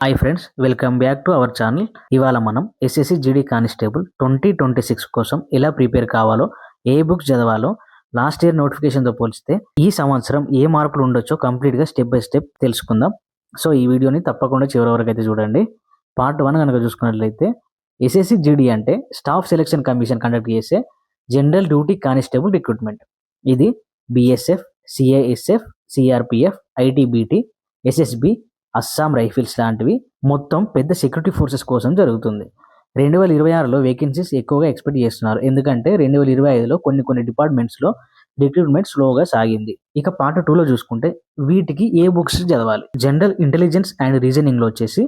Hi friends, welcome back to our channel. ఇవాళ మనం SSC GD constable 2026 కోసం ఎలా ప్రిపేర్ కావాలో, ఏ బుక్స్ చదవాలో, లాస్ట్ ఇయర్ నోటిఫికేషన్తో పోల్చితే ఈ సంవత్సరం ఏ మార్పులు ఉండొచ్చో కంప్లీట్గా స్టెప్ బై స్టెప్ తెలుసుకుందాం. సో ఈ వీడియోని తప్పకుండా చివరి వరకు అయితే చూడండి. పార్ట్ 1 కనుక చూసుకున్నట్లయితే, ఎస్ఎస్సి జీడీ అంటే స్టాఫ్ సెలక్షన్ కమిషన్ కండక్ట్ చేసే జనరల్ డ్యూటీ కానిస్టేబుల్ రిక్రూట్మెంట్. ఇది BSF, CISF, CRPF, ITBT, SSB, Assam rifles లాంటివి మొత్తం పెద్ద సెక్యూరిటీ ఫోర్సెస్ కోసం జరుగుతుంది. 2026లో వేకెన్సీస్ ఎక్కువగా ఎక్స్పెక్ట్ చేస్తున్నారు. ఎందుకంటే 2025లో కొన్ని డిపార్ట్మెంట్స్లో రిక్రూట్మెంట్ స్లోగా సాగింది. ఇక పార్ట్ 2లో చూసుకుంటే వీటికి ఏ బుక్స్ చదవాలి. జనరల్ ఇంటెలిజెన్స్ అండ్ రీజనింగ్లో వచ్చేసి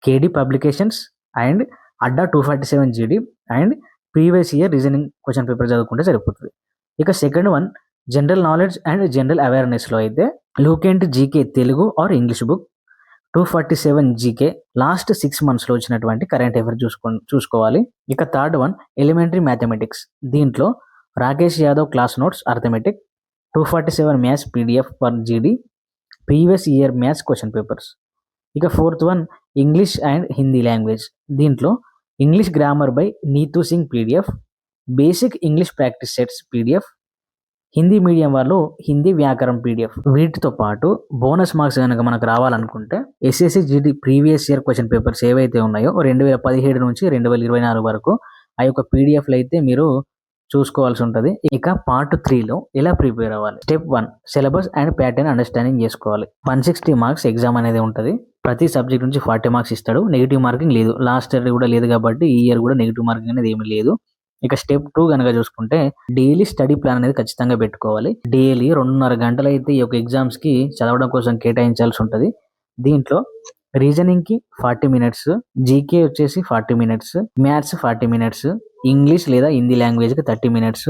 KD publications and Adda 247 GD and previous year reasoning question paper చదువుకుంటే సరిపోతుంది. ఇక second one general knowledge and general అవేర్నెస్లో అయితే Lucent GK Telugu or English book, 247 GK last 6 monthsలో వచ్చినటువంటి కరెంట్ అఫైర్ చూసుకోవాలి. ఇక థర్డ్ వన్ ఎలిమెంటరీ మ్యాథమెటిక్స్. దీంట్లో Rakesh Yadav class notes arithmetic, 247 maths PDF per GD, previous year maths question papers. ఇక fourth one English and Hindi language. దీంట్లో English grammar by Neetu Singh PDF, basic English practice sets PDF, Hindi medium వాళ్ళు హిందీ వ్యాకరణం PDF. వీటితో పాటు bonus marks కనుక మనకు రావాలనుకుంటే SSC GD previous year question papers ఏవైతే ఉన్నాయో 2017 నుంచి 2024 వరకు ఆ యొక్క పీడిఎఫ్లు అయితే మీరు చూసుకోవాల్సి ఉంటుంది. ఇక పార్ట్ 3లో ఎలా ప్రిపేర్ అవ్వాలి. Step 1 syllabus and pattern understanding చేసుకోవాలి. 160 మార్క్స్ ఎగ్జామ్ అనేది ఉంటుంది. ప్రతి సబ్జెక్ట్ నుంచి 40 మార్క్స్ ఇస్తాడు. నెగిటివ్ మార్కింగ్ లేదు. లాస్ట్ ఇయర్ కూడా లేదు కాబట్టి ఈ ఇయర్ కూడా నెగిటివ్ మార్కింగ్ అనేది ఏమీ లేదు. ఇక స్టెప్ 2 కనుక చూసుకుంటే డైలీ స్టడీ ప్లాన్ అనేది ఖచ్చితంగా పెట్టుకోవాలి. డైలీ 2.5 గంటలు అయితే ఈ యొక్క ఎగ్జామ్స్కి చదవడం కోసం కేటాయించాల్సి ఉంటుంది. దీంట్లో రీజనింగ్కి 40 మినిట్స్, జీకే వచ్చేసి 40 మినిట్స్, మ్యాథ్స్ 40 మినిట్స్, ఇంగ్లీష్ లేదా హిందీ లాంగ్వేజ్కి 30 మినిట్స్,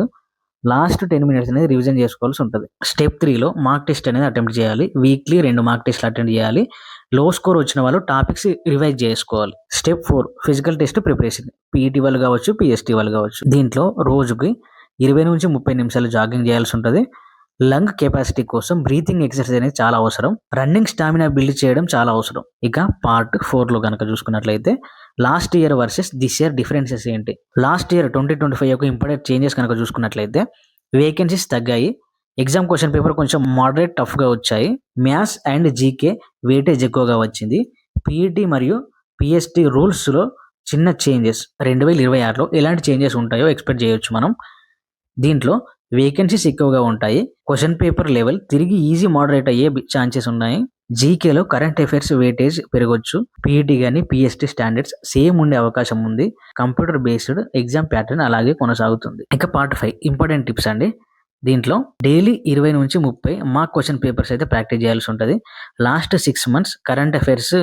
లాస్ట్ 10 మినిట్స్ అనేది రివిజన్ చేసుకోవాల్సి ఉంటుంది. స్టెప్ 3లో మార్క్ టెస్ట్ అనేది అటెంప్ట్ చేయాలి. వీక్లీ 2 మార్క్ టెస్ట్లు అటెండ్ చేయాలి. లో స్కోర్ వచ్చిన వాళ్ళు టాపిక్స్ రివైజ్ చేసుకోవాలి. Step 4 physical test preparation. PET వాళ్ళు కావచ్చు, పిఎస్టీ వాళ్ళు కావచ్చు. దీంట్లో రోజుకి 20 నుంచి 30 నిమిషాలు జాగింగ్ చేయాల్సి ఉంటుంది. లంగ్ కెపాసిటీ కోసం బ్రీతింగ్ ఎక్సర్సైజ్ అనేది చాలా అవసరం. రన్నింగ్ స్టామినా బిల్డ్ చేయడం చాలా అవసరం. ఇక పార్ట్ 4లో కనుక చూసుకున్నట్లయితే last year versus this year differences ఏంటి. లాస్ట్ ఇయర్ 2025 యొక్క ఇంపార్టెంట్ చేంజెస్ కనుక చూసుకున్నట్లయితే వేకెన్సీస్ తగ్గాయి. ఎగ్జామ్ క్వశ్చన్ పేపర్ కొంచెం మోడరేట్ టఫ్గా వచ్చాయి. మ్యాథ్స్ అండ్ జీకే వెయిటేజ్ ఎక్కువగా వచ్చింది. పీఈటీ మరియు పిఎస్టీ రూల్స్లో చిన్న చేంజెస్. 2026లో ఎలాంటి చేంజెస్ ఉంటాయో ఎక్స్పెక్ట్ చేయొచ్చు మనం. దీంట్లో వేకెన్సీస్ ఎక్కువగా ఉంటాయి. క్వశ్చన్ పేపర్ లెవెల్ తిరిగి ఈజీ మోడరేట్ అయ్యే ఛాన్సెస్ ఉన్నాయి. జీకేలో కరెంట్ అఫైర్స్ వెయిటేజ్ పెరగొచ్చు. పీఈటీ కానీ పిఎస్టీ స్టాండర్డ్స్ సేమ్ ఉండే అవకాశం ఉంది. కంప్యూటర్ బేస్డ్ ఎగ్జామ్ ప్యాటర్న్ అలాగే కొనసాగుతుంది. ఇక పార్ట్ 5 ఇంపార్టెంట్ టిప్స్ అండి. దీంట్లో డైలీ 20 నుంచి 30 మార్క్ క్వశ్చన్ పేపర్స్ అయితే ప్రాక్టీస్ చేయాల్సి ఉంటుంది. Last 6 months current affairs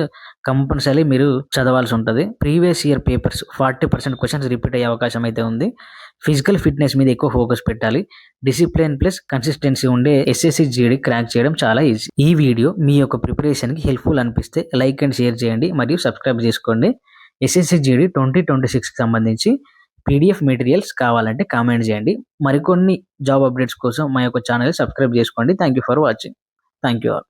compulsory మీరు చదవాల్సి ఉంటుంది. Previous year papers 40% questions repeat అయ్యే అవకాశం అయితే ఉంది. ఫిజికల్ ఫిట్నెస్ మీద ఎక్కువ ఫోకస్ పెట్టాలి. డిసిప్లిన్ ప్లస్ కన్సిస్టెన్సీ ఉండే ఎస్ఎస్సి జీడీ క్రాక్ చేయడం చాలా ఈజీ. ఈ వీడియో మీ యొక్క ప్రిపరేషన్కి హెల్ప్ఫుల్ అనిపిస్తే లైక్ అండ్ షేర్ చేయండి మరియు సబ్స్క్రైబ్ చేసుకోండి. ఎస్ఎస్సి జీడీ 2026కి సంబంధించి పీడిఎఫ్ మెటీరియల్స్ కావాలంటే కామెంట్ చేయండి. మరికొన్ని జాబ్ అప్డేట్స్ కోసం మా యొక్క ఛానల్ సబ్స్క్రైబ్ చేసుకోండి. Thank you for watching. Thank you all.